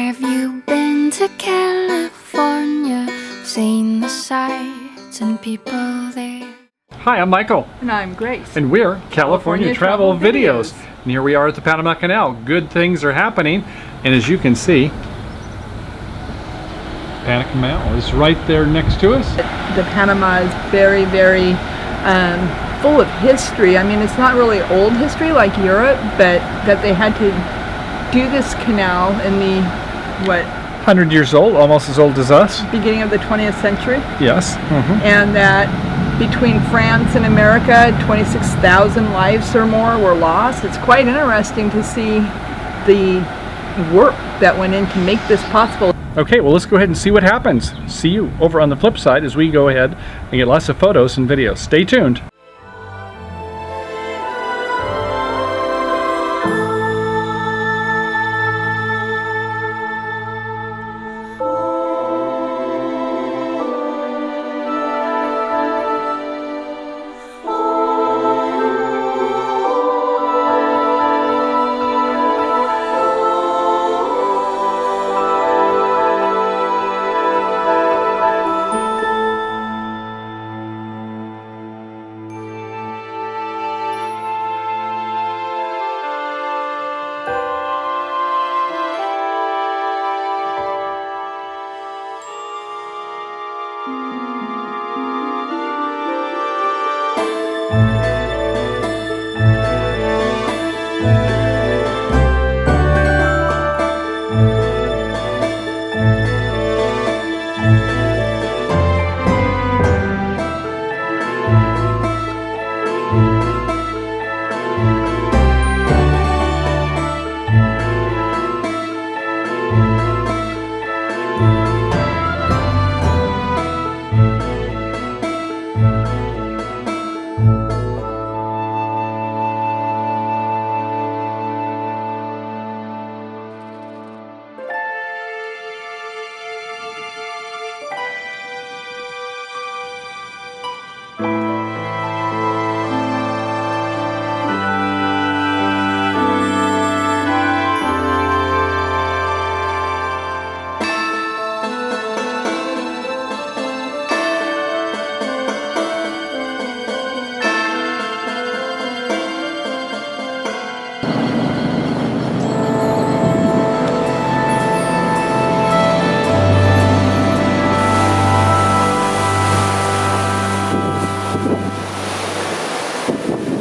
Have you been to California, seen the sights and people there? Hi, I'm Michael. And I'm Grace. And we're California Travel Videos. And here we are at the Panama Canal. Good things are happening. And as you can see, Panama Canal is right there next to us. The Panama is very, very full of history. I mean, it's not really old history like Europe, but that they had to do this canal in the, 100 years old, almost as old as us. beginning of the 20th century. Yes. And that between France and America, 26,000 lives or more were lost. It's quite interesting to see the work that went in to make this possible. Okay, well, let's go ahead and see what happens. See you over on the flip side as we go ahead and get lots of photos and videos. Stay tuned.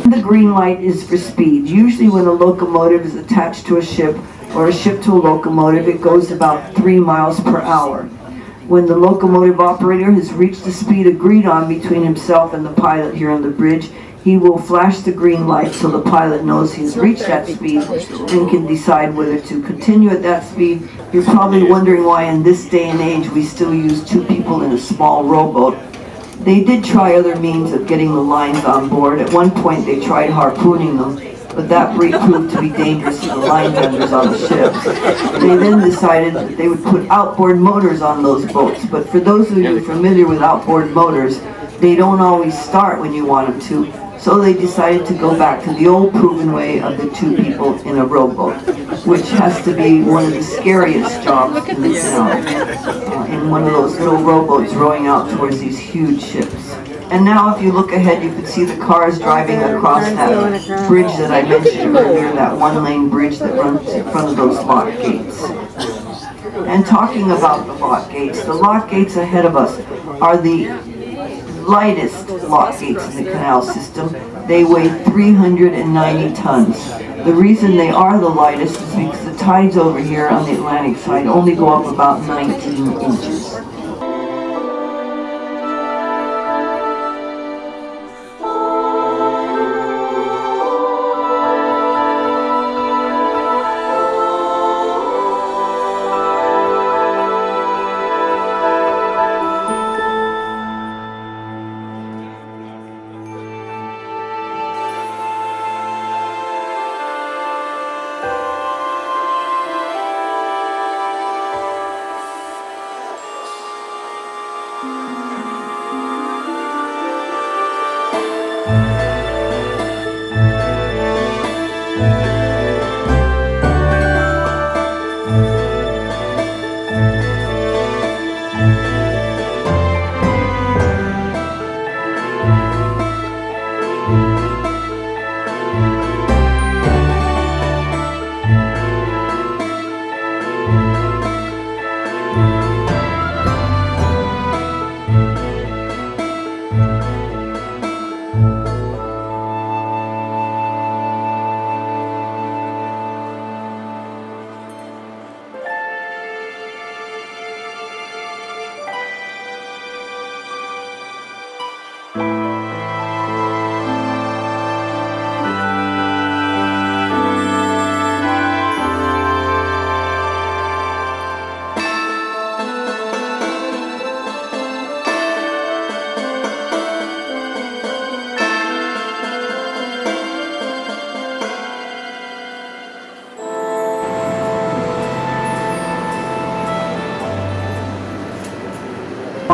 The green light is for speed. Usually when a locomotive is attached to a ship or a ship to a locomotive, it goes about 3 miles per hour. When the locomotive operator has reached the speed agreed on between himself and the pilot here on the bridge, he will flash the green light so the pilot knows he's reached that speed and can decide whether to continue at that speed. You're probably wondering why in this day and age we still use 2 people in a small rowboat. They did try other means of getting the lines on board. At one point they tried harpooning them, but that proved to be dangerous to the line benders on the ships. They then decided that they would put outboard motors on those boats, but for those of you familiar with outboard motors, they don't always start when you want them to, so they decided to go back to the old proven way of the 2 people in a rowboat, which has to be one of the scariest jobs in the canal, in one of those little rowboats rowing out towards these huge ships. And now if you look ahead, you can see the cars driving across that bridge that I mentioned earlier, that 1-lane bridge that runs in front of those lock gates. And talking about the lock gates ahead of us are the lightest lock gates in the canal system. They weigh 390 tons. The reason they are the lightest is because the tides over here on the Atlantic side only go up about 19 inches.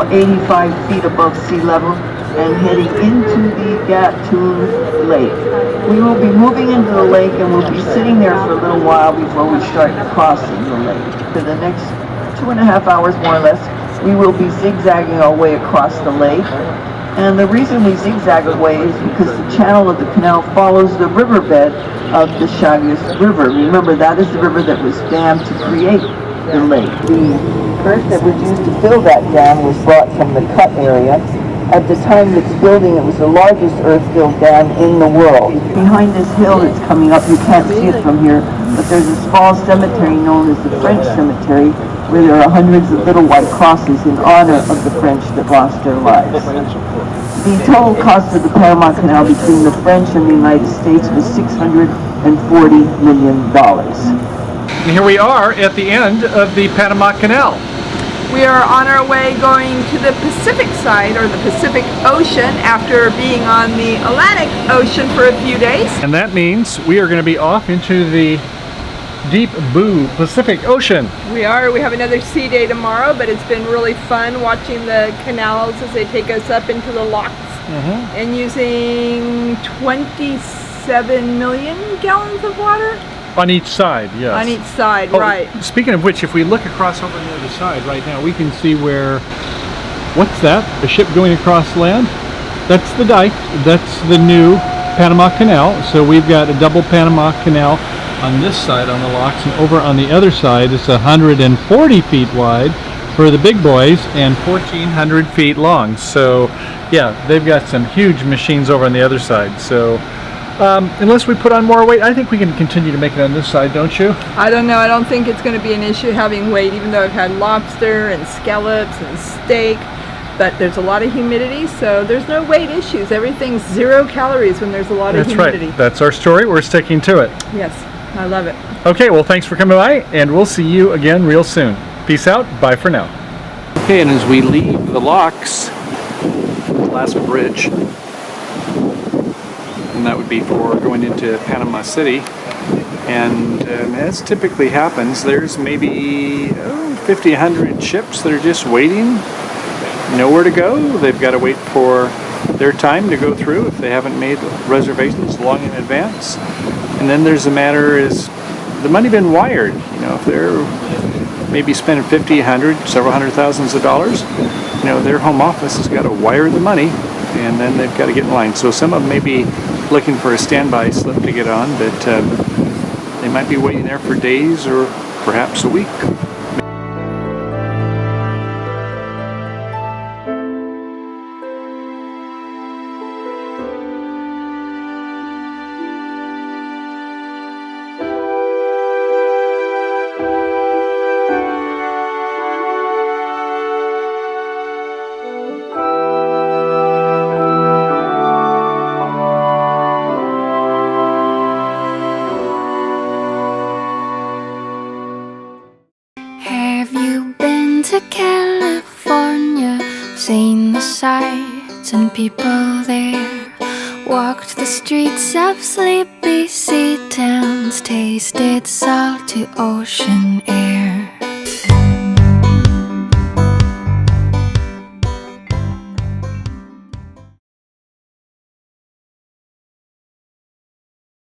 85 feet above sea level and heading into the Gatun Lake. We will be moving into the lake and we'll be sitting there for a little while before we start crossing the lake. For the next 2.5 hours more or less, we will be zigzagging our way across the lake. And the reason we zigzag away is because the channel of the canal follows the riverbed of the Chagres River. Remember, that is the river that was dammed to create the lake. The earth that was used to fill that dam was brought from the cut area. At the time of its building, it was the largest earth-filled dam in the world. Behind this hill that's coming up, you can't see it from here, but there's a small cemetery known as the French Cemetery, where there are hundreds of little white crosses in honor of the French that lost their lives. The total cost of the Panama Canal between the French and the United States was $640 million. And here we are at the end of the Panama Canal. We are on our way going to the Pacific side, or the Pacific Ocean, after being on the Atlantic Ocean for a few days. And that means we are going to be off into the deep blue Pacific Ocean. We have another sea day tomorrow, but it's been really fun watching the canals as they take us up into the locks and using 27 million gallons of water. On each side, yes. On each side, Oh, right. Speaking of which, if we look across over on the other side right now, we can see where, what's that? A ship going across land? That's the dike. That's the new Panama Canal. So we've got a double Panama Canal on this side on the locks, and over on the other side it's 140 feet wide for the big boys and 1,400 feet long. So yeah, they've got some huge machines over on the other side. So unless we put on more weight, I think we can continue to make it on this side, don't you? I don't know. I don't think it's going to be an issue having weight, even though I've had lobster and scallops and steak. But there's a lot of humidity, so there's no weight issues. Everything's 0 calories when there's a lot of humidity. That's right. That's our story. We're sticking to it. Yes, I love it. Okay, well, thanks for coming by, and we'll see you again real soon. Peace out. Bye for now. Okay, and as we leave the locks, last bridge, and that would be for going into Panama City. And as typically happens, there's maybe 50, 100 ships that are just waiting, nowhere to go. They've got to wait for their time to go through if they haven't made reservations long in advance. And then there's the matter, is the money been wired? You know, if they're maybe spending 50, 100, several hundred thousands of dollars, you know, their home office has got to wire the money, and then they've got to get in line. So some of them may be looking for a standby slip to get on, but they might be waiting there for days or perhaps a week. Have you been to California? Seen the sights and people there? Walked the streets of sleepy sea towns? Tasted salty ocean air?